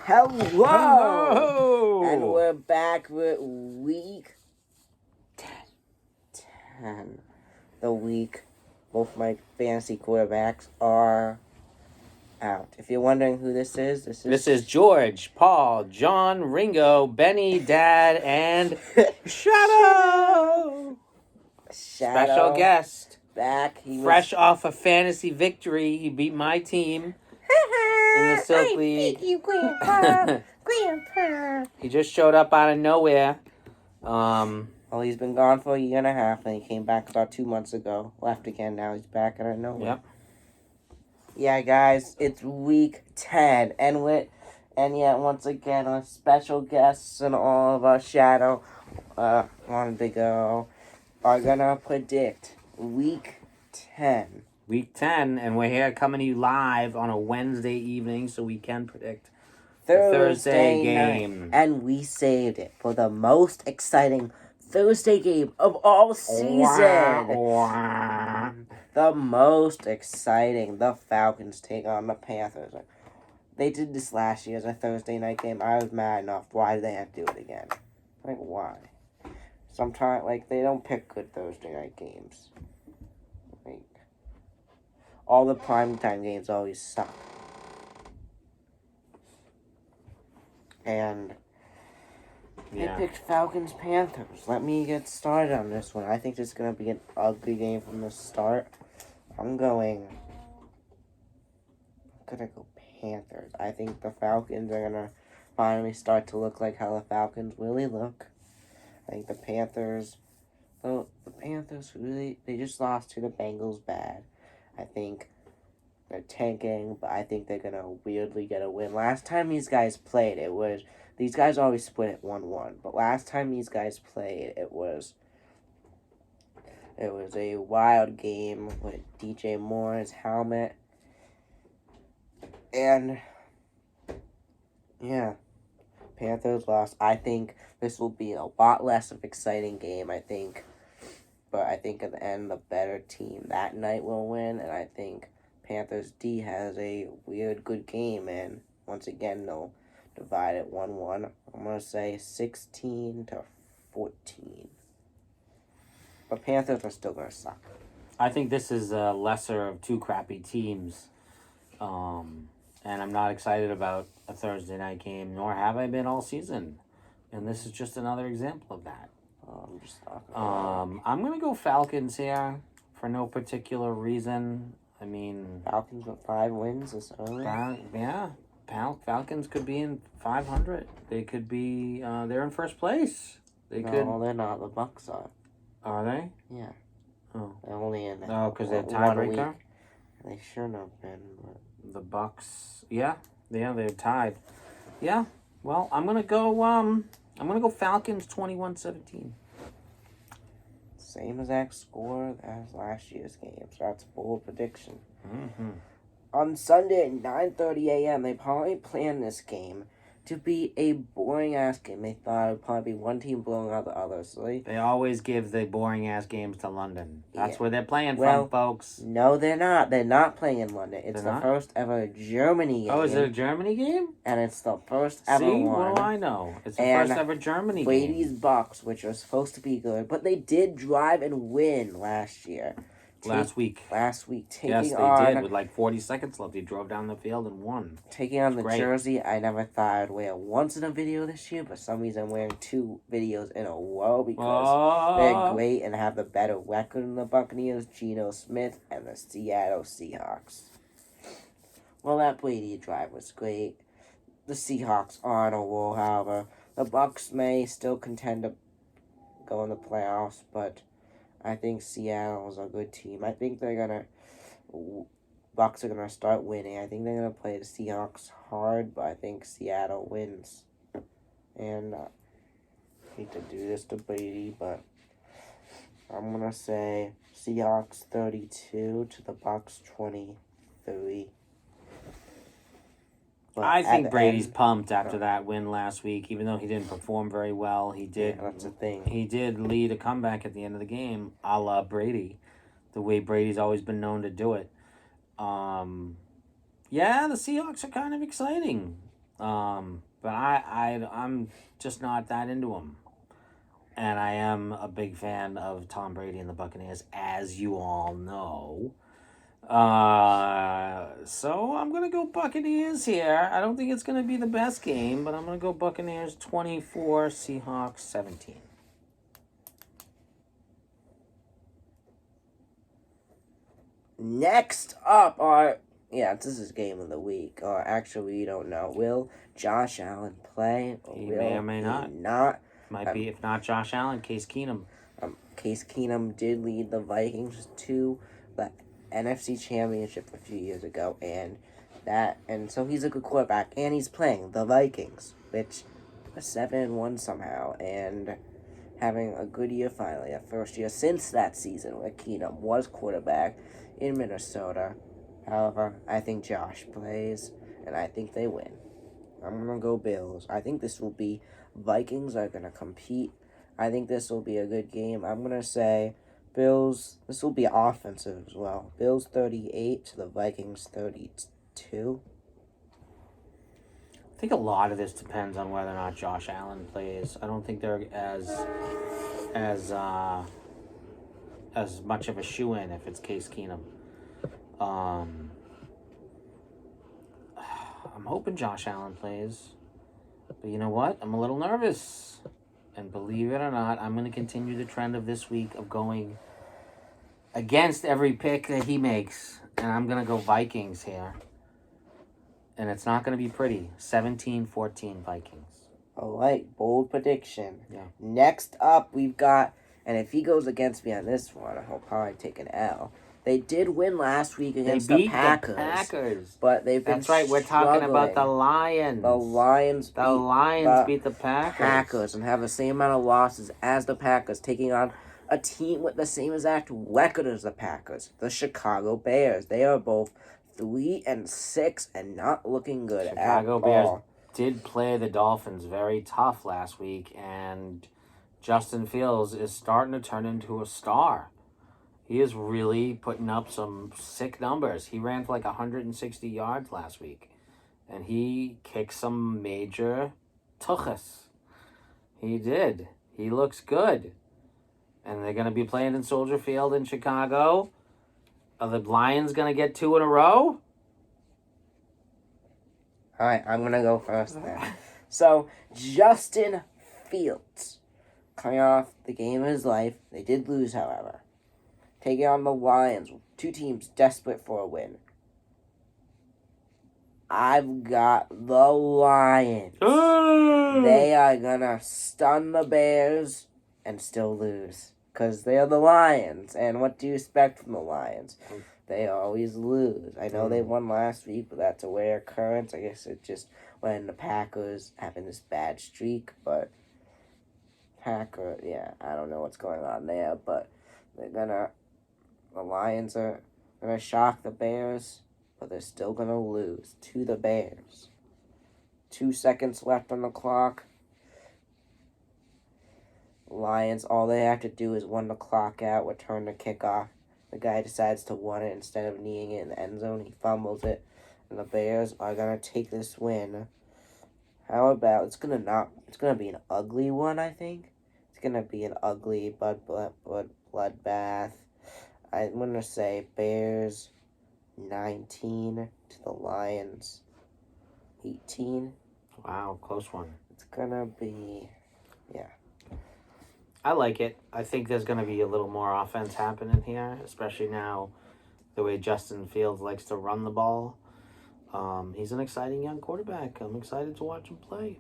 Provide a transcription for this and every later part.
Hello! Hello! And we're back with week 10. The week both my fantasy quarterbacks are out. If you're wondering who this is, This is George, Paul, John, Ringo, Benny, Dad, and Shadow! Special guest. Back. Fresh off a fantasy victory. He beat my team in the Silk League. I beat you, Grandpa. Grandpa. He just showed up out of nowhere. Well, he's been gone for a year and a half, and he came back about 2 months ago. Left again, now he's back out of nowhere. Yep. Yeah, guys, it's week 10, and once again, our special guests and all of our Shadow wanted to go are gonna predict week 10. Week 10, and we're here coming to you live on a Wednesday evening so we can predict Thursday game. Night. And we saved it for the most exciting Thursday game of all season. Wow. The most exciting. The Falcons take on the Panthers. They did this last year as a Thursday night game. I was mad enough. Why do they have to do it again? Like, why? Sometimes, they don't pick good Thursday night games. All the primetime games always suck. And they picked Falcons-Panthers. Let me get started on this one. I think this is going to be an ugly game from the start. I'm going to go Panthers. I think the Falcons are going to finally start to look like how the Falcons really look. I think the Panthers really, they just lost to the Bengals bad. I think they're tanking, but I think they're going to weirdly get a win. Last time these guys played, these guys always split at 1-1, but last time these guys played, it was a wild game with DJ Moore's helmet. And, yeah, Panthers lost. I think this will be a lot less of an exciting game, but I think at the end, the better team that night will win, and I think Panthers D has a weird good game, and once again, they'll divide it 1-1. I'm going to say 16-14. But Panthers are still going to suck. I think this is a lesser of two crappy teams. And I'm not excited about a Thursday night game, nor have I been all season. And this is just another example of that. I'm going to go Falcons here for no particular reason. I mean, Falcons with 5 wins this early. Falcons could be in 500. They could be. They're in first place. No, they're not. The Bucks are. Are they? Yeah. Oh. They're only in. Because they're tiebreaker. They shouldn't have been. But... The Bucks. Yeah, they're tied. Yeah. Well, I'm gonna go. I'm gonna go Falcons 21-17. Same exact score as last year's game, so that's a bold prediction. Mm-hmm. On Sunday at 9:30 a.m., they probably planned this game to be a boring-ass game. They thought it would probably be one team blowing out the other. So they always give the boring-ass games to London. That's where they're playing from, folks. No, they're not. They're not playing in London. It's the first ever Germany game. Oh, is it a Germany game? And it's the first ever one. What do I know? It's the first ever Germany Brady's game. Bucks, which are supposed to be good, but they did drive and win last year. Last week. Yes, they did. With 40 seconds left, he drove down the field and won. Taking on the jersey, I never thought I'd wear once in a video this year, but for some reason I'm wearing 2 videos in a row because they're great and have the better record than the Buccaneers, Geno Smith, and the Seattle Seahawks. Well, that Brady drive was great. The Seahawks are on a roll, however. The Bucks may still contend to go in the playoffs, but I think Seattle's a good team. I think Bucks are gonna start winning. I think they're gonna play the Seahawks hard, but I think Seattle wins. And I hate to do this to Brady, but I'm gonna say Seahawks 32 to the Bucks 23. But I think Brady's pumped after that win last week, even though he didn't perform very well. He did. Yeah, that's the thing. He did lead a comeback at the end of the game, a la Brady, the way Brady's always been known to do it. The Seahawks are kind of exciting. But I'm just not that into him. And I am a big fan of Tom Brady and the Buccaneers, as you all know. So I'm going to go Buccaneers here. I don't think it's going to be the best game, but I'm going to go Buccaneers 24, Seahawks 17. Next up are, this is game of the week. Or actually, we don't know. Will Josh Allen play? Or he may or may not. Might be, if not Josh Allen, Case Keenum. Case Keenum did lead the Vikings to the NFC Championship a few years ago, and so he's a good quarterback, and he's playing the Vikings, which are 7-1 somehow, and having a good year finally, a first year since that season where Keenum was quarterback in Minnesota. However, I think Josh plays, and I think they win. I'm going to go Bills. I think this will be Vikings are going to compete. I think this will be a good game. I'm going to say Bills. This will be offensive as well. Bills 38 to the Vikings 32. I think a lot of this depends on whether or not Josh Allen plays. I don't think they're as much of a shoo-in if it's Case Keenum. I'm hoping Josh Allen plays. But you know what? I'm a little nervous. And believe it or not, I'm going to continue the trend of this week of going against every pick that he makes. And I'm going to go Vikings here. And it's not going to be pretty. 17-14 Vikings. All right, bold prediction. Yeah. Next up, we've got, and if he goes against me on this one, I'll probably take an L. They did win last week against the Packers. But they've been That's right, we're talking about the Lions. The Lions beat the Packers. And have the same amount of losses as the Packers, taking on a team with the same exact record as the Packers, the Chicago Bears. They are both 3-6 and not looking good at all. Chicago Bears did play the Dolphins very tough last week, and Justin Fields is starting to turn into a star. He is really putting up some sick numbers. He ran for like 160 yards last week, and he kicked some major tuchus. He did. He looks good. And they're going to be playing in Soldier Field in Chicago. Are the Lions going to get 2 in a row? All right, I'm going to go first there. So, Justin Fields, coming off the game of his life. They did lose, however. Taking on the Lions, 2 teams desperate for a win. I've got the Lions. They are going to stun the Bears and still lose. Because they are the Lions. And what do you expect from the Lions? They always lose. I know they won last week, but that's a rare occurrence. I guess it's just when the Packers having this bad streak. But I don't know what's going on there. But the Lions are going to shock the Bears. But they're still going to lose to the Bears. 2 seconds left on the clock. Lions, all they have to do is run the clock out, return the kickoff. The guy decides to run it instead of kneeing it in the end zone. He fumbles it. And the Bears are going to take this win. How about, it's going to be an ugly one, I think. It's going to be an ugly bloodbath. I'm going to say Bears 19 to the Lions 18. Wow, close one. It's going to be, I like it. I think there's going to be a little more offense happening here, especially now the way Justin Fields likes to run the ball. He's an exciting young quarterback. I'm excited to watch him play.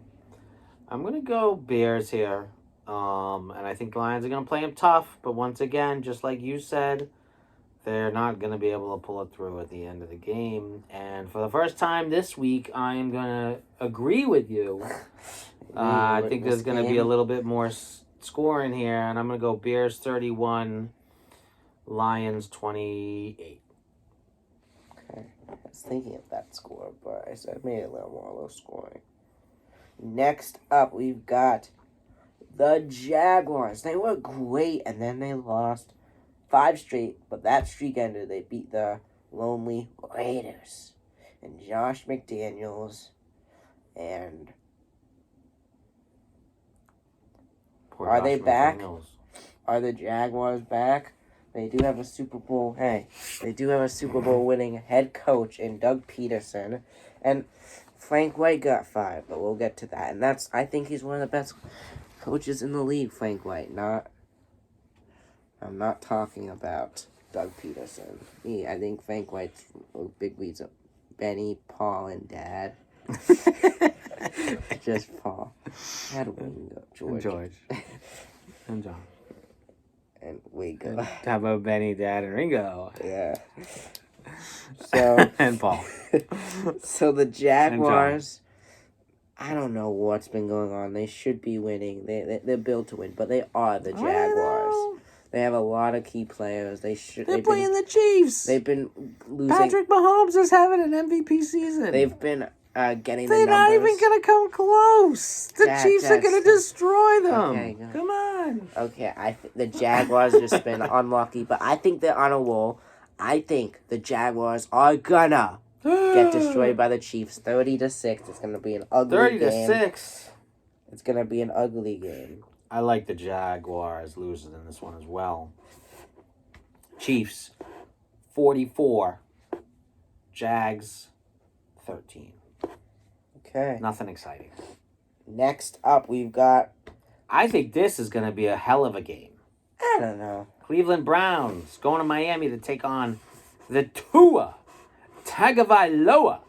I'm going to go Bears here. And I think the Lions are going to play him tough. But once again, just like you said, they're not going to be able to pull it through at the end of the game. And for the first time this week, I'm going to agree with you. I think there's going to be a little bit more scoring here, and I'm going to go Bears 31, Lions 28. Okay, I was thinking of that score, but I said maybe a little more low scoring. Next up, we've got the Jaguars. They were great, and then they lost 5 straight, but that streak ended. They beat the lonely Raiders. And Josh McDaniels And Poor are Josh they back? McDaniels. Are the Jaguars back? They do have a Super Bowl. Hey, they do have a Super Bowl winning head coach in Doug Peterson, and Frank White got fired. But we'll get to that. And I think he's one of the best coaches in the league. Frank White, I'm not talking about Doug Peterson. I think Frank White's a big reason. Benny, Paul, and Dad. Just Paul. Had Wingo, George. And John. And Wingo. How about Benny, Dad, and Ringo? Yeah. So and Paul. So the Jaguars, I don't know what's been going on. They should be winning. They're built to win, but they are the Jaguars. They have a lot of key players. They're playing the Chiefs. They've been losing. Patrick Mahomes is having an MVP season. They've been getting They're the numbers. not even going to come close. The Chiefs are going to destroy them. Okay, come on. Okay, the Jaguars have just been unlucky, but I think they're on a roll. I think the Jaguars are gonna get destroyed by the Chiefs 30-6. It's gonna be an ugly game. 30-6. It's gonna be an ugly game. I like the Jaguars losing in this one as well. Chiefs 44. Jags 13. Okay. Nothing exciting. Next up, we've got... I think this is going to be a hell of a game. I don't know. Cleveland Browns going to Miami to take on the Tua Tagovailoa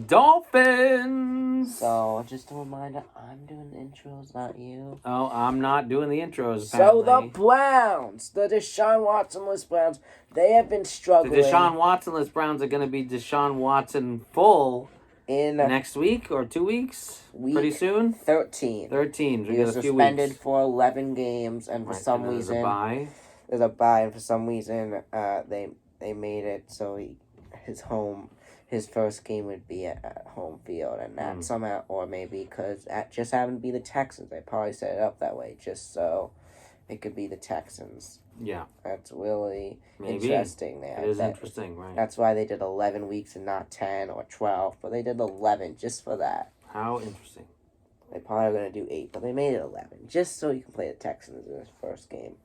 Dolphins. So, just a reminder, I'm doing the intros, not you. Oh, I'm not doing the intros, So apparently. the Browns, the Deshaun Watson-less Browns, they have been struggling. The Deshaun Watson-less Browns are going to be Deshaun Watson full in next week or 2 weeks? Pretty soon? 13. 13. He was suspended for 11 games, and for some reason... There's a bye, and for some reason, they made it so his first game would be at home field, and that somehow, or maybe because it just happened to be the Texans. They probably set it up that way just so it could be the Texans. Yeah. That's really interesting. It is interesting, right? That's why they did 11 weeks and not 10 or 12, but they did 11 just for that. How interesting. They probably are going to do 8, but they made it 11 just so you can play the Texans in his first game.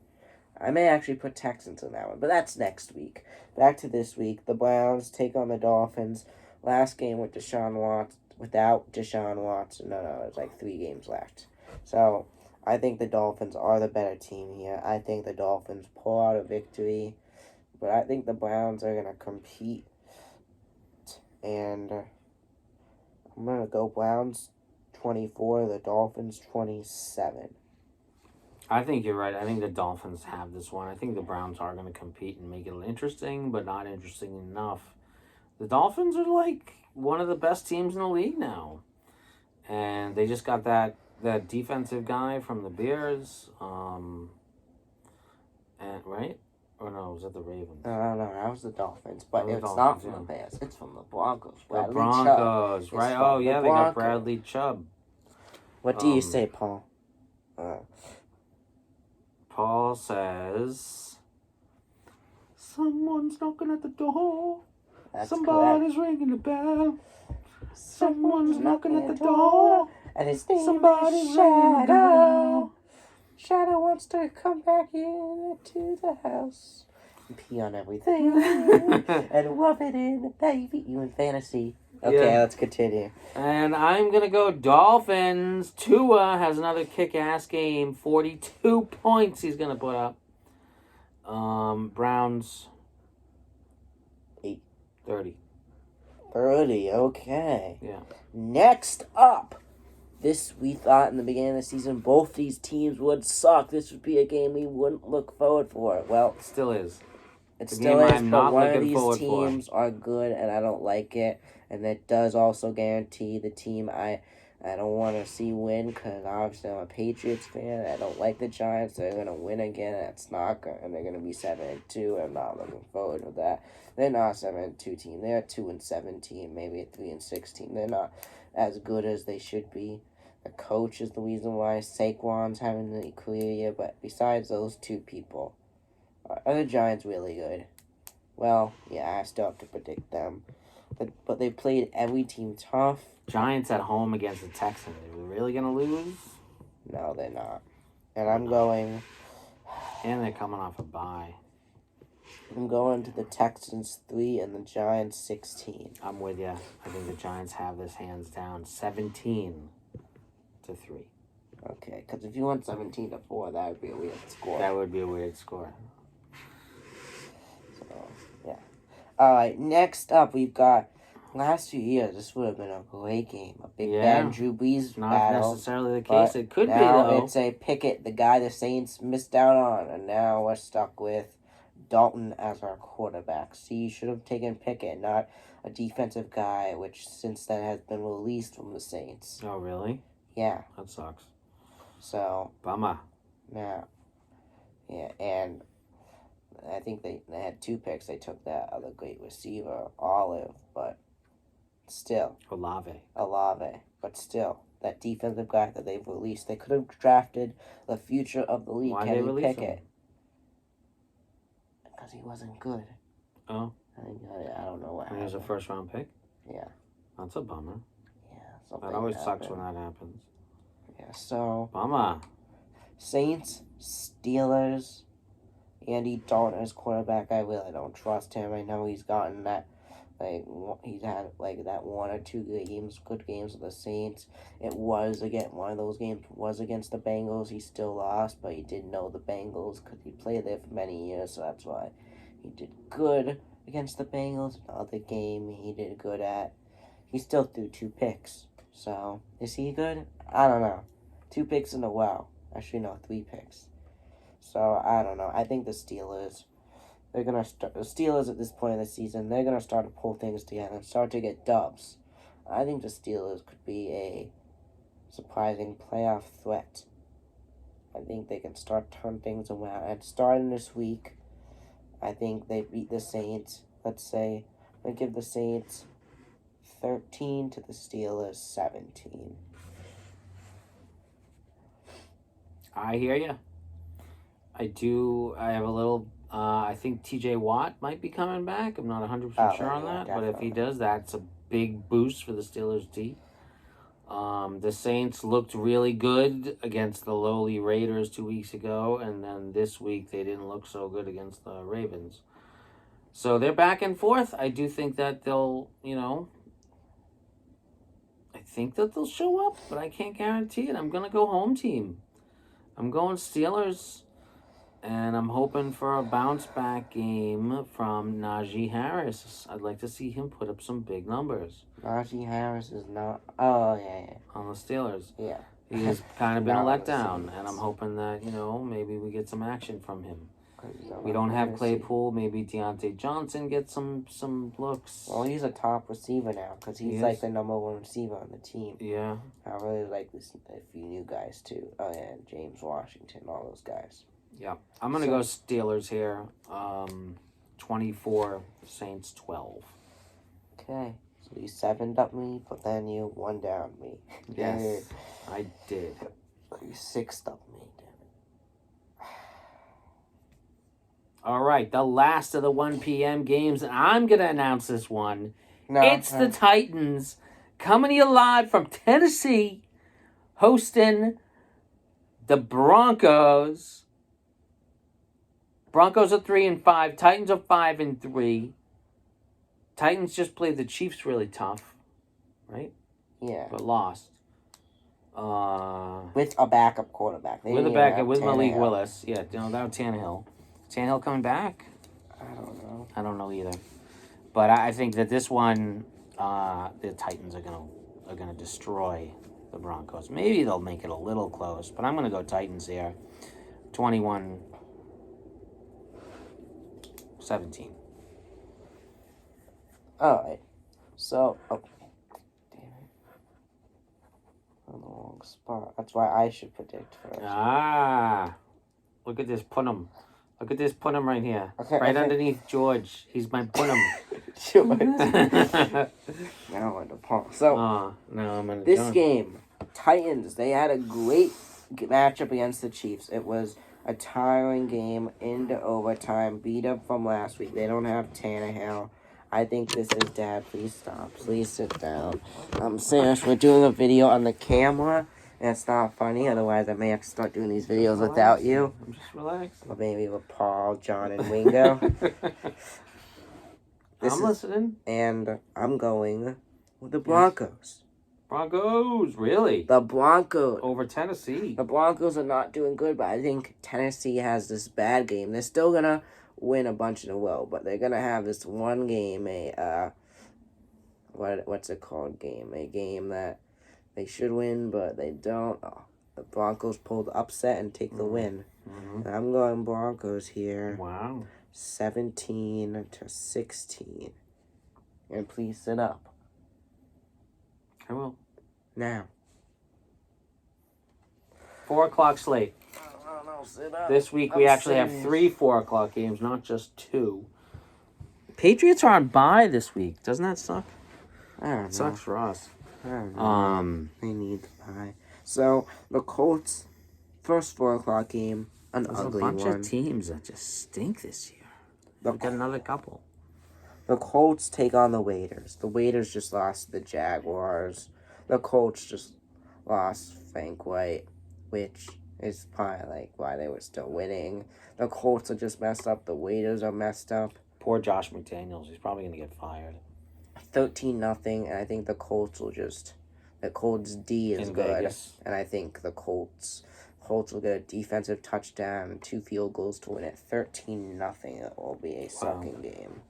I may actually put Texans in that one, but that's next week. Back to this week. The Browns take on the Dolphins. Last game with without Deshaun Watson. No, there's like 3 games left. So, I think the Dolphins are the better team here. I think the Dolphins pull out a victory. But I think the Browns are going to compete. And I'm going to go Browns 24, the Dolphins 27. I think you're right. I think the Dolphins have this one. I think the Browns are going to compete and make it interesting, but not interesting enough. The Dolphins are like one of the best teams in the league now. And they just got that defensive guy from the Bears. And right? Or no, was that the Ravens? No, that was the Dolphins. But it's Dolphins, not from the Bears. It's from the Broncos. The Broncos, Chubb. right? Oh, yeah, they got Bradley Chubb. What do you say, Paul? Paul says, someone's knocking at the door. Somebody's ringing the bell. Someone's knocking at the door. And his name Somebody's is ringing the bell. Shadow wants to come back into the house and pee on everything and rub it in, baby. You in fantasy. Okay, let's continue. And I'm going to go Dolphins. Tua has another kick-ass game. 42 points he's going to put up. Browns. 30. 30, okay. Yeah. Next up. This, we thought in the beginning of the season, both these teams would suck. This would be a game we wouldn't look forward for. Well, it still is. It still is, but one of these teams are good, and I don't like it. And that does also guarantee the team I don't want to see win, because obviously I'm a Patriots fan. I don't like the Giants. They're going to win again. That's not good. And they're going to be 7-2. I'm not looking forward to that. They're not a 7-2 team. They're a 2-7 team, maybe a 3-6 team. They're not as good as they should be. The coach is the reason why Saquon's having the career year. But besides those two people, are the Giants really good? Well, yeah, I still have to predict them. but they played every team tough. Giants at home against the Texans. Are we really gonna lose? No, they're not. And I'm going. And they're coming off a bye. I'm going to the Texans 3 and the Giants 16. I'm with you. I think the Giants have this hands down, 17-3. Okay, because if you went 17-4, that would be a weird score. That would be a weird score. So, yeah. All right, next up, we've got last few years. This would have been a great game. A Big Ben, Drew Brees Not battle. necessarily the case. It could be, now though. it's a Pickett, the guy the Saints missed out on, and now we're stuck with Dalton as our quarterback. See, you should have taken Pickett, not a defensive guy, which since then has been released from the Saints. Oh, really? Yeah. That sucks. So. Bummer. Now. Yeah, and I think they had 2 picks. They took that other great receiver, Olive, but still. Olave. But still. That defensive guy that they've released. They could have drafted the future of the league, Kenny Pickett. Because he wasn't good. Oh. I don't know what happened. He was a first-round pick? Yeah. That's a bummer. Yeah. Something That always happened. sucks when that happens. Yeah, so... Bummer. Saints, Steelers, Andy Dalton as quarterback. I really don't trust him. I know he's gotten that... he's had, that 1 or 2 good games with the Saints. It was, one of those games was against the Bengals. He still lost, but he did know the Bengals because he played there for many years, so that's why he did good against the Bengals. Another game he did good at. He still threw 2 picks. So, is he good? I don't know. 2 picks in a row. Actually, no, 3 picks. So, I don't know. I think the Steelers... They're going to start... The Steelers at this point in the season, they're going to start to pull things together and start to get dubs. I think the Steelers could be a surprising playoff threat. I think they can start turning things around. And starting this week, I think they beat the Saints. Let's say, I give the Saints 13 to the Steelers 17. I hear you. I have a little... I think TJ Watt might be coming back. I'm not 100% sure on that. Definitely. But if he does, that's a big boost for the Steelers' team. The Saints looked really good against the lowly Raiders 2 weeks ago. And then this week, they didn't look so good against the Ravens. So they're back and forth. I do think that they'll, I think that they'll show up. But I can't guarantee it. I'm going to go home team. I'm going Steelers. And I'm hoping for a bounce-back game from Najee Harris. I'd like to see him put up some big numbers. Najee Harris is not... Oh, yeah. On the Steelers. Yeah. He has kind of been a letdown. And I'm hoping that, maybe we get some action from him. We don't have Claypool. Maybe Deontay Johnson gets some looks. Well, he's a top receiver now because he's the number 1 receiver on the team. Yeah. I really like a few new guys, too. Oh, yeah, James Washington, all those guys. Yeah, I'm going to go Steelers here. 24, Saints 12. Okay, so you 7'd up me, but then you 1 down me. Yes, I did. You 6'd up me, damn it. All right, the last of the 1 p.m. games, and I'm going to announce this one. It's the Titans coming to you live from Tennessee, hosting the Broncos. Broncos are 3-5. Titans are 5-3. Titans just played the Chiefs really tough, right? Yeah. But lost. With a backup quarterback. With a backup, with Malik Willis. Yeah, without Tannehill. Tannehill coming back? I don't know. I don't know either. But I think that this one, the Titans are gonna destroy the Broncos. Maybe they'll make it a little close, but I'm gonna go Titans here. 21-17. All right. So, damn it. I'm in the wrong spot. That's why I should predict first. Look at this Punim. Look at this Punim right here. Okay, underneath George. He's my Punim. George. Now I'm in the palm. So, now I'm in this game, Titans, they had a great matchup against the Chiefs. It was a tiring game into overtime. Beat up from last week. They don't have Tannehill. I think this is Dad. Please stop. Please sit down. Serious. We're doing a video on the camera, and it's not funny. Otherwise, I may have to start doing these videos without you. I'm just relaxing. Or maybe with Paul, John, and Wingo. I'm listening. And I'm going with the Broncos. Broncos, really? The Broncos. Over Tennessee. The Broncos are not doing good, but I think Tennessee has this bad game. They're still going to win a bunch in a row, but they're going to have this one game, what's it called game? A game that they should win, but they don't. Oh, the Broncos pulled the upset and take the win. Mm-hmm. I'm going Broncos here. Wow. 17-16. And please sit up. I will. Now. 4 o'clock slate. No, sit up. This week we actually have 3 4 o'clock games, not just 2. Patriots are on bye this week. Doesn't that suck? I don't know. It sucks for us. I don't know. They need the pie. So, the Colts, first 4 o'clock game, an There's ugly a bunch one. of teams that just stink this year. The, We've got another couple. the Colts take on the Raiders. The Raiders just lost to the Jaguars. The Colts just lost Frank White, which is probably like why they were still winning. The Colts are just messed up. The Raiders are messed up. Poor Josh McDaniels. He's probably going to get fired. 13-0, and I think the Colts will just... The Colts D is In good, Vegas. and I think the Colts will get a defensive touchdown and 2 field goals to win it 13-0. It will be a sucking game.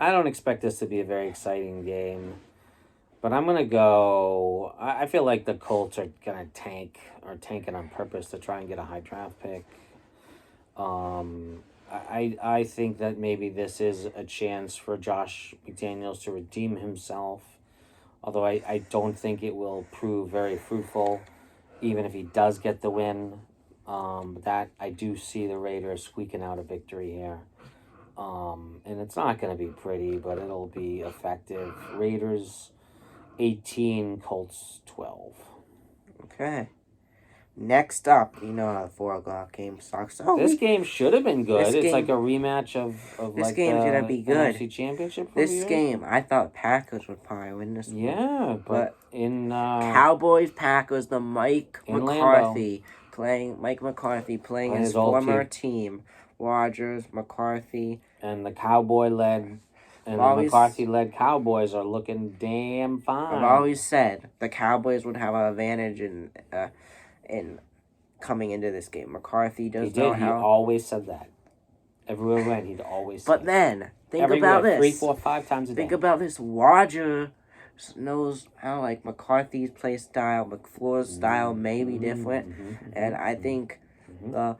I don't expect this to be a very exciting game, but I'm going to go... I feel like the Colts are going to tank, or tanking on purpose to try and get a high draft pick. I think that maybe this is a chance for Josh McDaniels to redeem himself, although I don't think it will prove very fruitful, even if he does get the win. That I do see the Raiders squeaking out a victory here. And it's not going to be pretty, but it'll be effective. Raiders 18, Colts 12. Okay. Next up, you know how the 4 o'clock game sucks. This game should have been good. It's like a rematch of this like game's the gonna be good. NFC Championship. This game, I thought Packers would probably win this one. Yeah, but in Cowboys, Packers, the Mike McCarthy playing his former team. Rodgers, McCarthy, and the McCarthy-led Cowboys are looking damn fine. I've always said the Cowboys would have an advantage in coming into this game. McCarthy does know how. He always said that. Everywhere we went, he'd always say But then, think about this. 3, 4, 5 times a day. Think about this. Rodgers knows how, like, McCarthy's play style, McFleur's style may be different. And I think the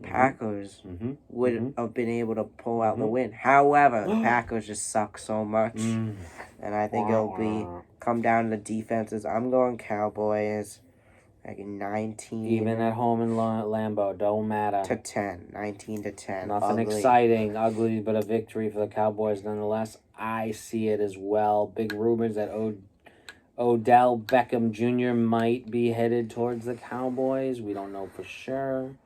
Packers would have been able to pull out the win. However, the Packers just suck so much. And I think it'll come down to defenses. I'm going Cowboys. Like 19. Even at home in Lambeau, don't matter. To 10. 19-10. Nothing exciting, ugly, but a victory for the Cowboys nonetheless. I see it as well. Big rumors that Odell Beckham Jr. might be headed towards the Cowboys. We don't know for sure.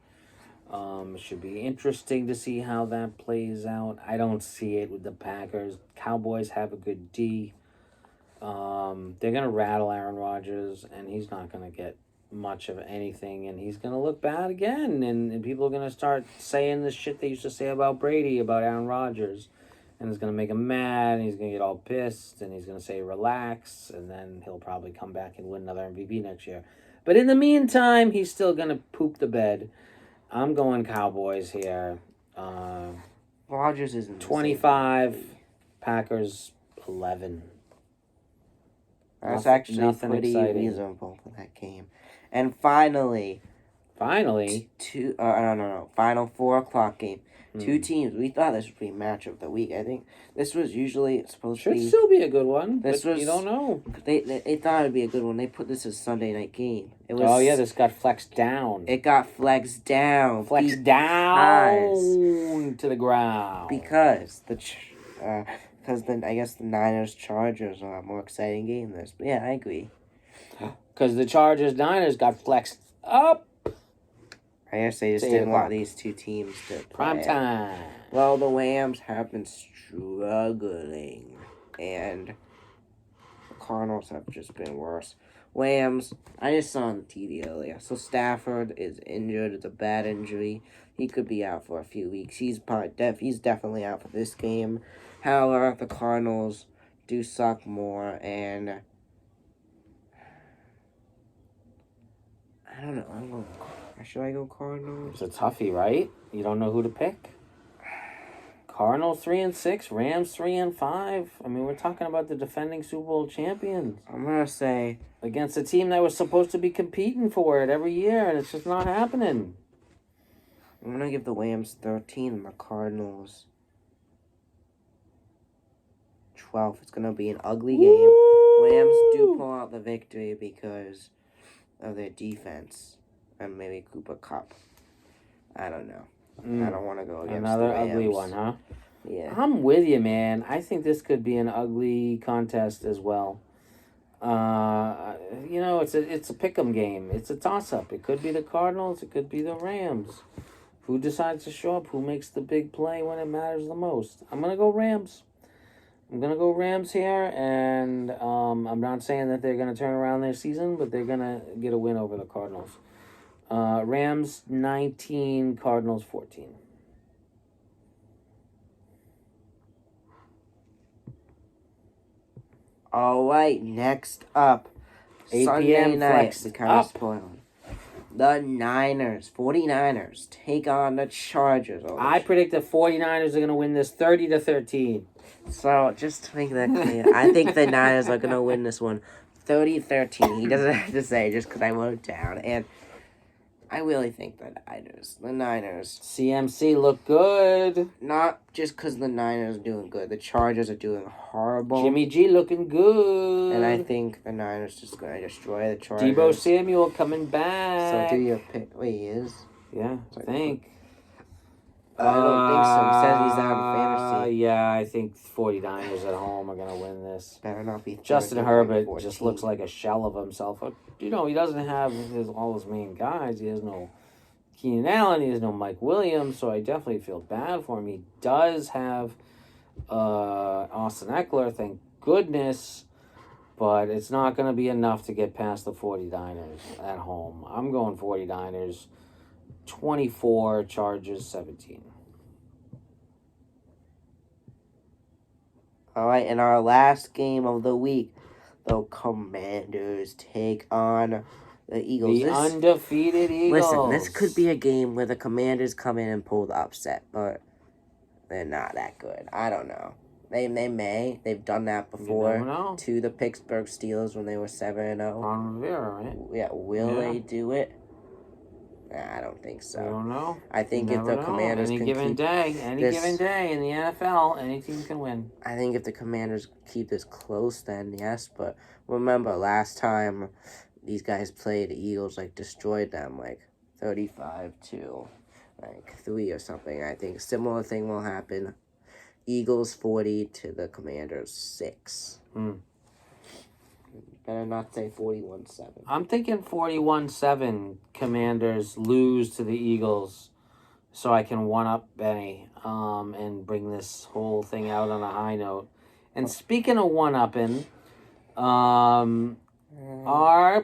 It should be interesting to see how that plays out. I don't see it with the Packers. Cowboys have a good D. They're going to rattle Aaron Rodgers, and he's not going to get much of anything, and he's going to look bad again, and people are going to start saying the shit they used to say about Brady, about Aaron Rodgers, and it's going to make him mad, and he's going to get all pissed, and he's going to say relax, and then he'll probably come back and win another MVP next year. But in the meantime, he's still going to poop the bed. I'm going Cowboys here. Rodgers is 25, Packers 11. That's actually pretty reasonable for that game. And finally, final 4 o'clock game. 2 teams. We thought this would be match of the week. I think this was usually supposed to be. Should still be a good one. You don't know. They thought it'd be a good one. They put this as Sunday night game. It was. Oh yeah, this got flexed down. It got flexed down. Flexed down to the ground. Because I guess the Niners Chargers are a more exciting game than this. But yeah, I agree. Because the Chargers Niners got flexed up. I guess they just It's 8 didn't want o'clock. these two teams to play. Prime time. Well, the Rams have been struggling, and the Cardinals have just been worse. Rams, I just saw on the TV earlier. So Stafford is injured. It's a bad injury. He could be out for a few weeks. He's definitely out for this game. However, the Cardinals do suck more, and I don't know. Should I go Cardinals? It's a toughie, right? You don't know who to pick. Cardinals 3-6, Rams 3-5. I mean, we're talking about the defending Super Bowl champions I'm gonna say against a team that was supposed to be competing for it every year, and it's just not happening. I'm gonna give the Rams 13 and the Cardinals 12. It's gonna be an ugly game. Rams do pull out the victory because of their defense and maybe Cooper Kupp. I don't know. I don't want to go against Another the Rams. ugly one, huh? Yeah. I'm with you, man. I think this could be an ugly contest as well. It's a pick'em game. It's a toss-up. It could be the Cardinals. It could be the Rams. Who decides to show up? Who makes the big play when it matters the most? I'm gonna go Rams. I'm gonna go Rams here, and I'm not saying that they're gonna turn around their season, but they're gonna get a win over the Cardinals. Rams 19, Cardinals 14. All right, next up, 8 Sunday p.m. night. flex We kind of up. spoiled. The 49ers take on the Chargers. I predict the 49ers are going to win this 30-13. So, just to make that clear, I think the Niners are going to win this one 30-13. He doesn't have to say just because I wrote it down. And I really think the Niners. CMC look good. Not just because the Niners are doing good. The Chargers are doing horrible. Jimmy G looking good. And I think the Niners just going to destroy the Chargers. Debo Samuel coming back. So do your pick. Wait, he is? Yeah, I think. I don't think so. He says he's out in fantasy. Yeah, I think 49ers at home are going to win this. Better not be. Justin Herbert just looks like a shell of himself. He doesn't have all his main guys. He has no Keenan Allen. He has no Mike Williams. So I definitely feel bad for him. He does have Austin Eckler, thank goodness. But it's not going to be enough to get past the 49ers at home. I'm going 49ers 24, Chargers 17. All right, in our last game of the week, the Commanders take on the Eagles. The undefeated Eagles. Listen, this could be a game where the Commanders come in and pull the upset, but they're not that good. I don't know. They may. They've done that before to the Pittsburgh Steelers when they were 7-0. Ron Rivera, right? Yeah, will they do it? I don't think so. I don't know. I think if the Commanders any given day in the NFL, any team can win. I think if the Commanders keep this close, then yes. But remember, last time these guys played, the Eagles destroyed them 35-3 or something. I think similar thing will happen. Eagles 40 to the Commanders 6. Better not say 41-7. I'm thinking 41-7 Commanders lose to the Eagles so I can one-up Benny and bring this whole thing out on a high note. And speaking of one-upping, our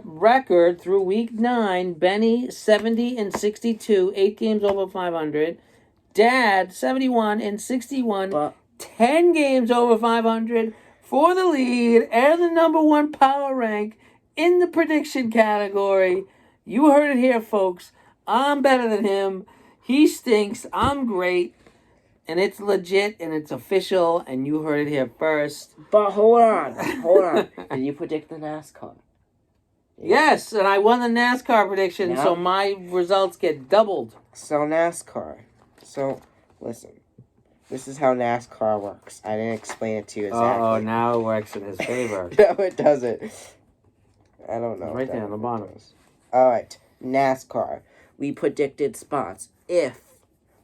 record through week 9, Benny 70-62, 8 games over 500. Dad 71-61, 10 games over 500. For the lead and the number 1 power rank in the prediction category. You heard it here, folks. I'm better than him. He stinks. I'm great. And it's legit and it's official. And you heard it here first. But hold on. Did you predict the NASCAR? Yes, and I won the NASCAR prediction, so my results get doubled. So NASCAR. So, listen. This is how NASCAR works. I didn't explain it to you exactly. Oh, now it works in his favor. No, it doesn't. I don't know. It's right there on the bottom. Alright, NASCAR. We predicted spots. If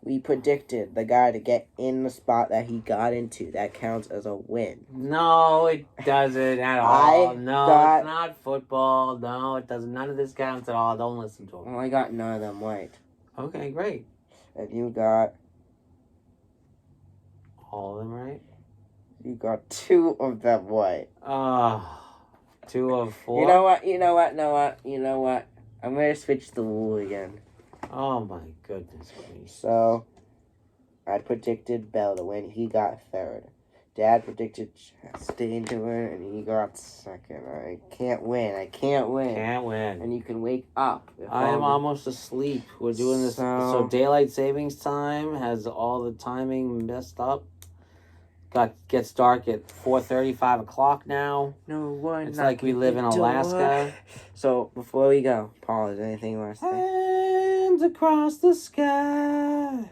we predicted the guy to get in the spot that he got into, that counts as a win. No, it doesn't at all. It's not football. No, it doesn't. None of this counts at all. Don't listen to him. Well, I got none of them right. Okay, great. And you got All of them right? 2 of them white. 2 of 4? You know what? I'm going to switch the rule again. Oh my goodness gracious. So, I predicted Bell to win. He got 3rd. Dad predicted Chastain to win, and he got 2nd. I can't win. Can't win. And you can wake up. I'm almost asleep. We're doing this. So daylight savings time has all the timing messed up. Gets dark at 4:30, 5 o'clock now. No one. It's like we live in Alaska. So before we go, Paul, is there anything you want to say? Hands across the sky.